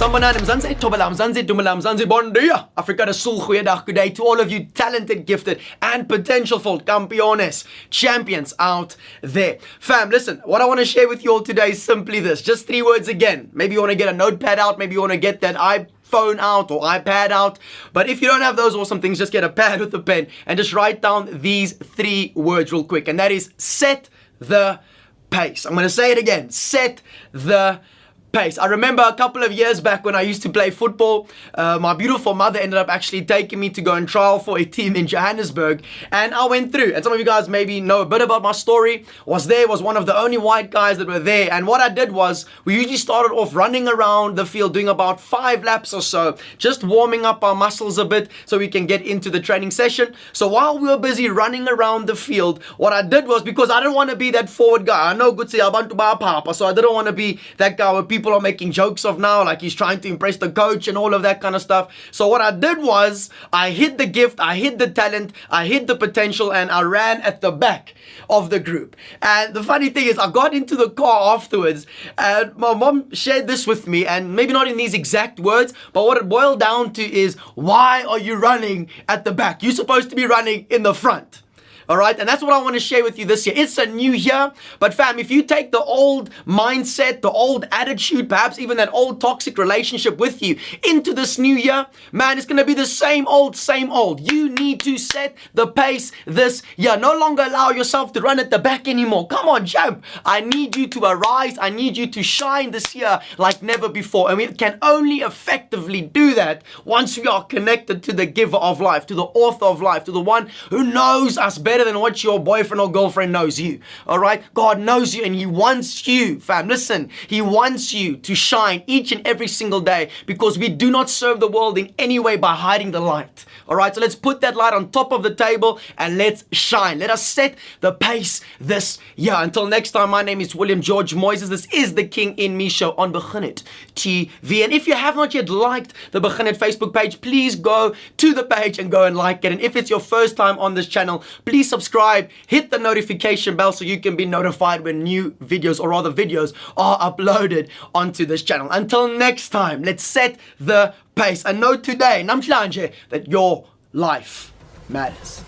Sanibonani Mzansi, Thobela Mzansi, Dumela Mzansi, bon dia. Africa de Sul, goeiedag, good day to all of you talented, gifted, and potentialful campeones, champions out there. Fam, listen, what I want to share with you all today is simply this. Just 3 words again. Maybe you want to get a notepad out, maybe you want to get that iPhone out or iPad out. But if you don't have those awesome things, just get a pad with a pen and just write down these 3 words real quick. And that is set the pace. I'm going to say it again. Set the pace. I remember a couple of years back when I used to play football, my beautiful mother ended up actually taking me to go and trial for a team in Johannesburg, and I went through, and some of you guys maybe know a bit about my story, was one of the only white guys that were there. And what I did was, we usually started off running around the field doing about 5 laps or so, just warming up our muscles a bit so we can get into the training session. So while we were busy running around the field, what I did was, because I didn't want to be that forward guy, I know good say abantu ba papa, so I didn't want to be that guy where people are making jokes of now, like he's trying to impress the coach and all of that kind of stuff. So what I did was, I hid the gift, I hid the talent, I hid the potential, and I ran at the back of the group. And the funny thing is, I got into the car afterwards, and my mom shared this with me, and maybe not in these exact words, but what it boiled down to is, why are you running at the back? You're supposed to be running in the front. Alright, and that's what I want to share with you this year. It's a new year, but fam, if you take the old mindset, the old attitude, perhaps even that old toxic relationship with you into this new year, man, it's going to be the same old, same old. You need to set the pace this year. No longer allow yourself to run at the back anymore. Come on, jump. I need you to arise. I need you to shine this year like never before. And we can only effectively do that once we are connected to the giver of life, to the author of life, to the one who knows us better than what your boyfriend or girlfriend knows you. All right, God knows you, and He wants you, fam. Listen, He wants you to shine each and every single day, because we do not serve the world in any way by hiding the light. All right, so let's put that light on top of the table and let's shine. Let us set the pace this year. Until next time, my name is William George Moyses. This is the KINGinme Show on Beginet TV. And if you have not yet liked the Beginet Facebook page, please go to the page and go and like it. And if it's your first time on this channel, please subscribe, hit the notification bell so you can be notified when new videos, or rather videos, are uploaded onto this channel. Until next time, let's set the pace. And know today, namhlanje, that your life matters.